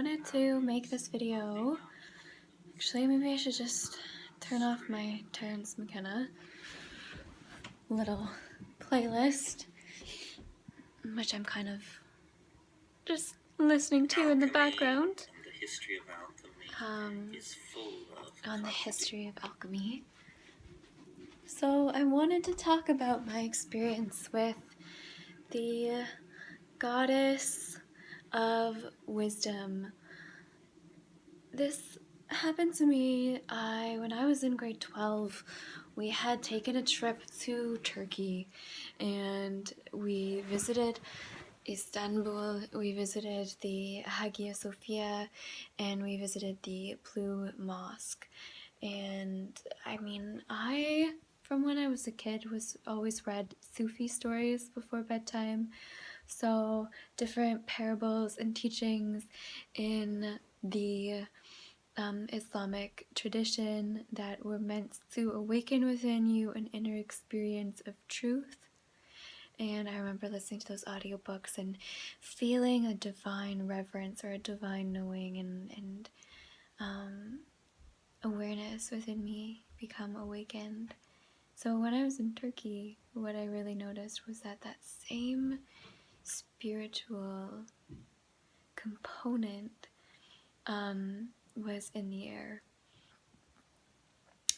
wanted to make this video. Actually, maybe I should just turn off my Terrence McKenna little playlist, which I'm kind of just listening to in the background. The history of alchemy is full of on the history of alchemy. So I wanted to talk about my experience with the goddess of wisdom. This happened to me when I was in grade 12. We had taken a trip to Turkey and we visited Istanbul, we visited the Hagia Sophia, and we visited the Blue Mosque. And I mean, from when I was a kid, was always read Sufi stories before bedtime. So different parables and teachings in the Islamic tradition that were meant to awaken within you an inner experience of truth. And I remember listening to those audiobooks and feeling a divine reverence or a divine knowing and awareness within me become awakened. So when I was in Turkey, what I really noticed was that same spiritual component was in the air.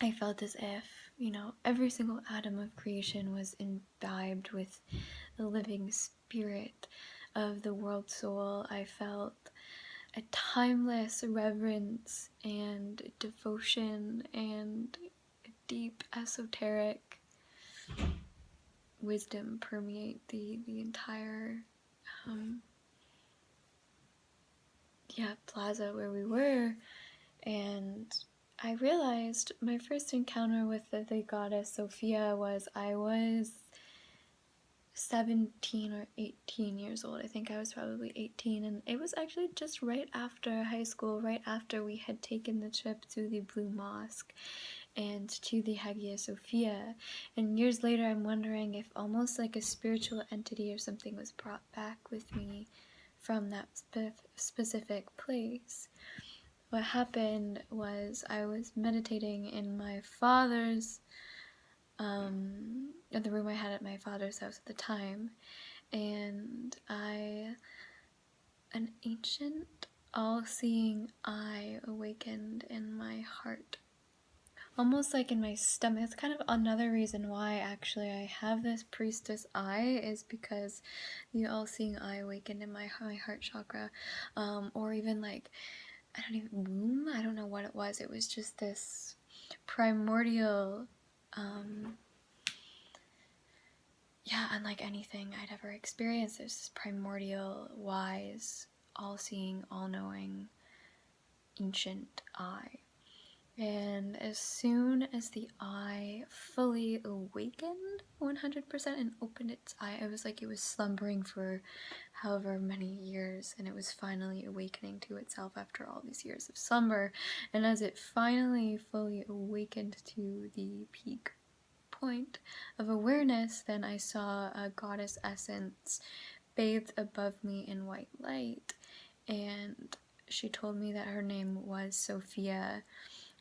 I felt as if, every single atom of creation was imbibed with the living spirit of the world soul. I felt a timeless reverence and devotion and a deep esoteric wisdom permeate the entire plaza where we were. And I realized my first encounter with the goddess Sophia was I was 17 or 18 years old. I think I was probably 18, and it was actually just right after high school, right after we had taken the trip to the Blue Mosque and to the Hagia Sophia. And years later, I'm wondering if almost like a spiritual entity or something was brought back with me from that specific place. What happened was I was meditating in my father's, in the room I had at my father's house at the time, and an ancient, all-seeing eye awakened in my heart. Almost like in my stomach. It's kind of another reason why actually I have this priestess eye, is because the all-seeing eye awakened in my heart chakra, or even like, womb? I don't know what it was. It was just this primordial, unlike anything I'd ever experienced. There's this primordial, wise, all-seeing, all-knowing, ancient eye. And as soon as the eye fully awakened 100% and opened its eye, it was like it was slumbering for however many years, and it was finally awakening to itself after all these years of slumber. And as it finally fully awakened to the peak point of awareness, then I saw a goddess essence bathed above me in white light, and she told me that her name was Sophia.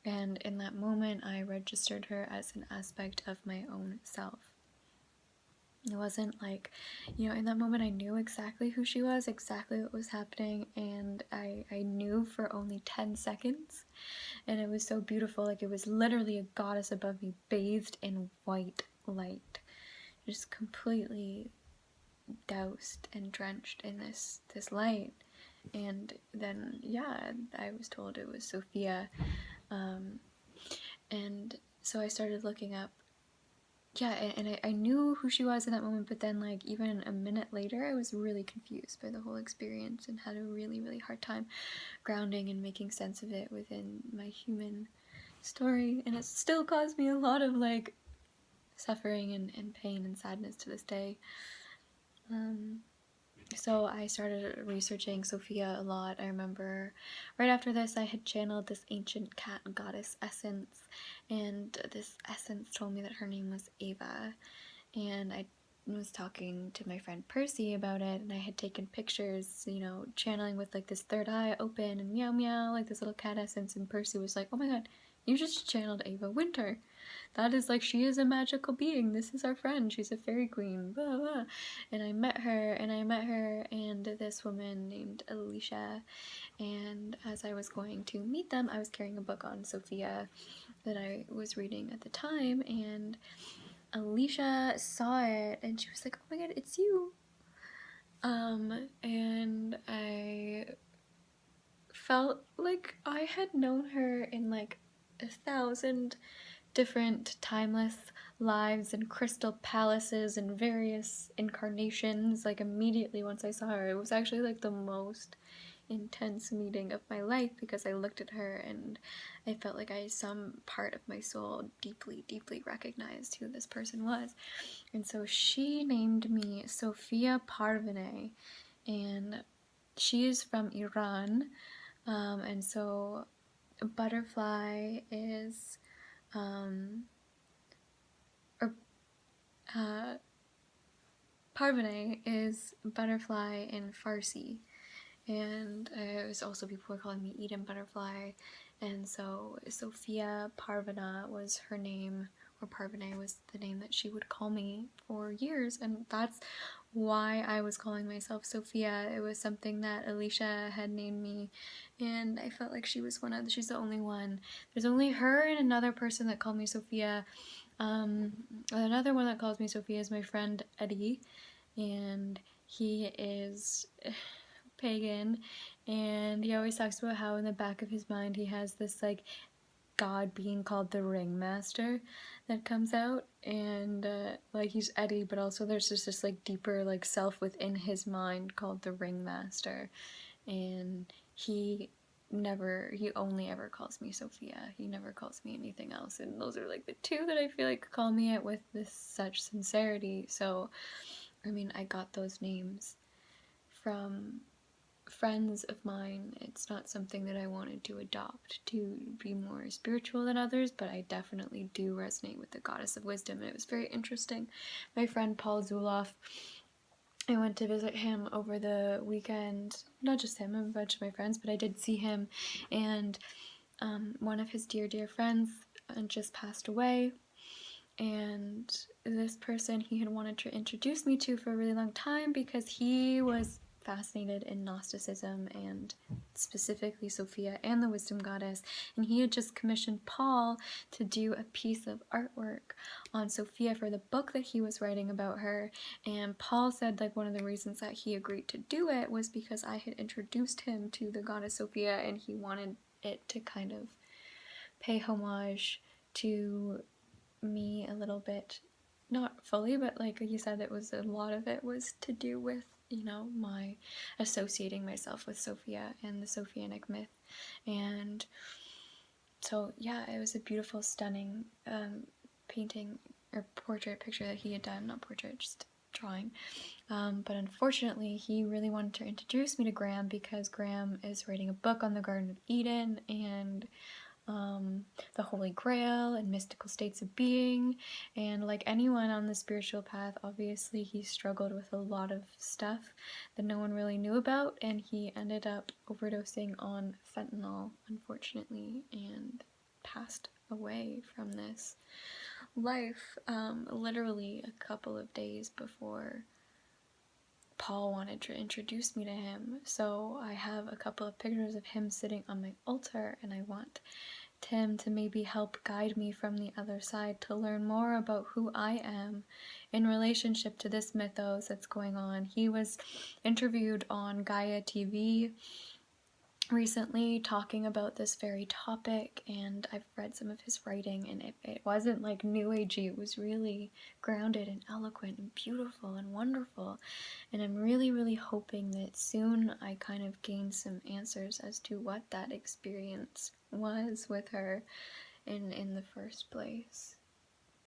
And in that moment, I registered her as an aspect of my own self. It wasn't like, in that moment I knew exactly who she was, exactly what was happening, and I knew for only 10 seconds. And it was so beautiful, like it was literally a goddess above me, bathed in white light, just completely doused and drenched in this light. And then, I was told it was Sophia. And so I started looking up, and I knew who she was in that moment, but then like even a minute later, I was really confused by the whole experience and had a really, really hard time grounding and making sense of it within my human story. And it still caused me a lot of like suffering and pain and sadness to this day. So I started researching Sophia a lot. I remember right after this I had channeled this ancient cat goddess essence, and this essence told me that her name was Ava, and I was talking to my friend Percy about it, and I had taken pictures, you know, channeling with like this third eye open and meow meow, like this little cat essence, and Percy was like, oh my god, you just channeled Ava Winter. That is like, she is a magical being. This is our friend. She's a fairy queen. Blah, blah. And I met her, and this woman named Alicia. And as I was going to meet them, I was carrying a book on Sophia that I was reading at the time, and Alicia saw it, and she was like, oh my god, it's you. And I felt like I had known her in like 1,000 different timeless lives and crystal palaces and various incarnations. Like immediately once I saw her, it was actually like the most intense meeting of my life, because I looked at her and I felt like some part of my soul deeply, deeply recognized who this person was. And so she named me Sophia Parvane, and she is from Iran. And so butterfly is Parvane is butterfly in Farsi, and it was also, people were calling me Eden Butterfly, and so Sophia Parvana was her name, or Parvane was the name that she would call me for years, and that's why I was calling myself Sophia. It was something that Alicia had named me, and I felt like she's the only one. There's only her and another person that called me Sophia. Another one that calls me Sophia is my friend Eddie, and he is pagan, and he always talks about how in the back of his mind he has this like god being called the Ringmaster that comes out, and like he's Eddie, but also there's just this like deeper like self within his mind called the Ringmaster, and he only ever calls me Sophia. He never calls me anything else, and those are like the two that I feel like call me it with this such sincerity. So I mean, I got those names from friends of mine. It's not something that I wanted to adopt to be more spiritual than others, but I definitely do resonate with the goddess of wisdom, and it was very interesting. My friend Paul Zuloff, I went to visit him over the weekend. Not just him, a bunch of my friends, but I did see him, and one of his dear, dear friends just passed away, and this person he had wanted to introduce me to for a really long time, because he was fascinated in Gnosticism and specifically Sophia and the Wisdom Goddess, and he had just commissioned Paul to do a piece of artwork on Sophia for the book that he was writing about her. And Paul said like one of the reasons that he agreed to do it was because I had introduced him to the goddess Sophia, and he wanted it to kind of pay homage to me a little bit, not fully, but like you said, it was a lot of it was to do with, you know, my associating myself with Sophia and the Sophianic myth. And so yeah, it was a beautiful, stunning painting or portrait picture that he had done, not portrait, just drawing. But unfortunately he really wanted to introduce me to Graham, because Graham is writing a book on the Garden of Eden and the Holy Grail and mystical states of being, and like anyone on the spiritual path, obviously he struggled with a lot of stuff that no one really knew about, and he ended up overdosing on fentanyl, unfortunately, and passed away from this life literally a couple of days before Paul wanted to introduce me to him. So I have a couple of pictures of him sitting on my altar, and I want him to maybe help guide me from the other side to learn more about who I am in relationship to this mythos that's going on. He was interviewed on Gaia TV recently talking about this very topic, and I've read some of his writing, and it wasn't like new agey. It was really grounded and eloquent and beautiful and wonderful, and I'm really, really hoping that soon I kind of gain some answers as to what that experience was with her in the first place.